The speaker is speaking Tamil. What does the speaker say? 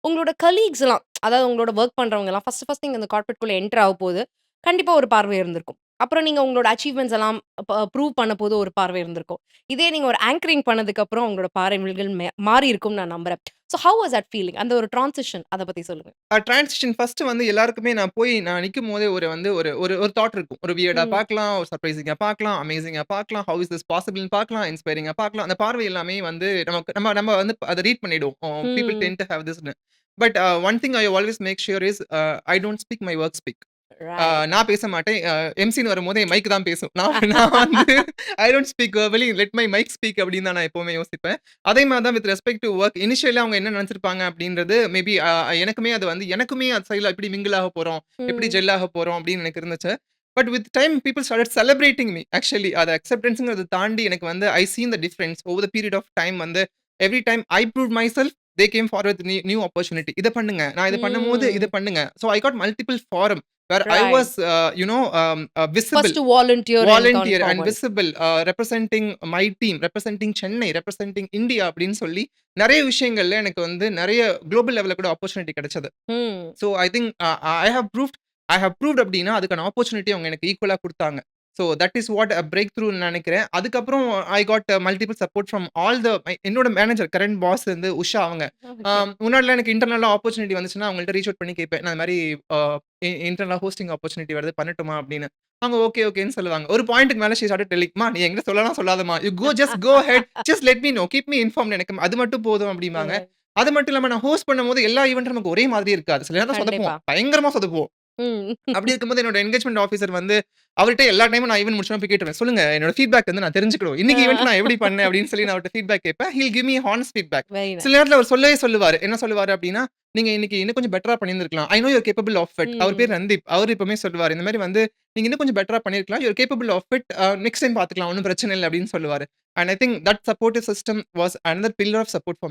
உங்களோட கலீக்ஸ்லாம், அதாவது உங்களோட வொர்க் பண்றவங்கலாம் ஃபர்ஸ்ட் நீங்க இந்த கார்ப்பரேட்குள்ள என்டர் ஆகப்போது, கண்டிப்பா ஒரு பார்வை இருந்திருக்கும். அப்புறம் நீங்க உங்களோட அச்சீவ்மென்ட்ஸ் எல்லாம் ப்ரூவ் பண்ணபோது ஒரு பார்வை இருந்திருக்கும். இதே நீங்க ஒரு ஆங்கரிங் பண்ணதுக்கு அப்புறம் உங்களோட பார்வைகள் மாறி இருக்கும்னு நான் நம்புறேன். So how was that feeling? அந்த ஒரு டிரான்சிஷன் அத பத்தி சொல்லுங்க. டிரான்சிஷன் ஃபர்ஸ்ட் வந்து எல்லாருக்குமே நான் நிக்கும்போதே ஒரு வந்து ஒரு ஒரு ஒரு தாட் இருக்கும். ஒரு வியர்டா ம். பார்க்கலாம், ஒரு சர்ப்ரைசிங்கா பார்க்கலாம், அமேசிங்கா பார்க்கலாம், ஹவ் இஸ் திஸ் பாசிபிள்ன்னு பார்க்கலாம், இன்ஸ்பைரிங்கா பார்க்கலாம். அந்த பார்வை எல்லாமே வந்து நமக்கு நம்ம நம்ம வந்து அத ரீட் பண்ணிடுவோம். பீப்பிள் ம். டெண்ட் டூ ஹேவ் திஸ்ன்னு. But one thing I always make sure is I don't speak my work speak. Right. நான் பேச மாட்டேன். எம்சின்னு வரும்போது என் மைக் தான் பேசும். நான் நான் வந்து I don't speak verbally let my mic speak அப்படின்னு தான் நான் எப்பவுமே யோசிப்பேன். அதே மாரி தான் வித் ரெஸ்பெக்ட் டூ வொர்க் இனிஷியலா அவங்க என்ன நெனச்சிருப்பாங்க அப்படின்றது மேபி எனக்குமே அது சைடுல எப்படி மிங்கிள் ஆக போறோம், எப்படி ம். ஜெல் ஆக போறோம் அப்படின்னு எனக்கு இருந்துச்சு. But with time people started celebrating me. Actually அத அக்செப்டன்ஸ்ங்கிறத தாண்டி எனக்கு வந்து I seen the difference over the period of time வந்து every time I proved myself they came forward with new opportunity. இத பண்ணுங்க. நான் இத பண்ணும்போது இத ம். பண்ணுங்க. So I got multiple forum where I was, right. visible, first volunteer and come volunteer and forward. visible, representing my team, representing Chennai, representing India அப்படின்னு சொல்லி நெறைய விஷயங்கள்ல எனக்கு வந்து நெறைய குளோபல் லெவல்ல கூட ஆப்பர்ச்சுனிட்டி கிடைச்சது. ம். So I think I have proved அப்படின்னா அதுக்கான ஆப்பர்ச்சுனிட்டி அவங்க எனக்கு ஈக்குவலா குடுத்தாங்க. So that is what a break த்ரூன்னு நெனைக்கிறேன். அதுக்கப்புறம் I got multiple support from all the என்னோட மேனேஜர் கரண்ட் பாஸ் வந்து உஷா அவங்க. ஓகே. முன்னாடிலாம் எனக்கு இன்டர்னலா ஆப்பர்ச்சுனிட்டி வந்துச்சுன்னா அவங்கள்ட்ட ரீச் அவுட் பண்ணி கேட்பேன். நான் இந்த மாரி அ இன்டர்னலா ஹோஸ்டிங் ஆப்பர்ச்சுனிட்டி வருது பண்ணட்டுமா அப்படின்னு. அவங்க ஓகே, ஓகேன்னு சொல்லுவாங்க. ஒரு பாயிண்ட்க்கு மேல ஷி ஸ்டார்ட்டட் டெல்லிங் மா நீ என்கிட்ட சொல்லலாம் சொல்லாதம்மா. You go ahead. Just let me know. Keep me informed எனக்கு அது மட்டும் போதும் அப்படிம்பாங்க. அது மட்டும் இல்லாம நான் ஹோஸ்ட் பண்ணும்போது எல்லா ஈவென்ட்டும் நமக்கு ஒரே மாதிரி இருக்காது. சில நேரம் கண்டிப்பா. சொதப்புவோம். பயங்கரமா சொதப்புவோம். ம். அப்படி இருக்கும்போது என்னோட என்கேஜ்மென்ட் ஆஃபீசர் வந்து அவர்ட்ட எல்லா டைமும் நான் ஈவென்ட் முடிச்சோன போய் கேட்டுருவேன். சொல்லுங்க என்னோட ஃபீட்பேக் வந்து நான் தெரிஞ்சுக்கணும். இன்னைக்கு ஈவென்ட் நான் எப்படி பண்ணேன் அப்படின்னு சொல்லி நான் அவர்ட்ட ஃபீட்பேக் கேட்பேன். He will give me honest feedback. Very சில நைஸ். நேரத்தில அவர் சொல்லவே சொல்லுவாரு. என்ன சொல்லுவாரு அப்படின்னா, நீங்க இன்னைக்கு இன்னும் கொஞ்சம் பெட்டரா பண்ணியிருந்திருக்கலாம். I know you are capable of it. அவர் பேர் ம். ரந்தீப். அவரு எப்பவுமே சொல்லுவாரு. இந்த மாரி வந்து நீங்க இன்னும் கொஞ்சம் பெட்டரா பண்ணியிருக்கலாம். You are capable of it. Next time பார்த்துக்கலாம். ஒண்ணும் பிரச்சனை இல்ல அப்படின்னு சொல்லுவாரு. And I think that supportive system was another pillar of support for me.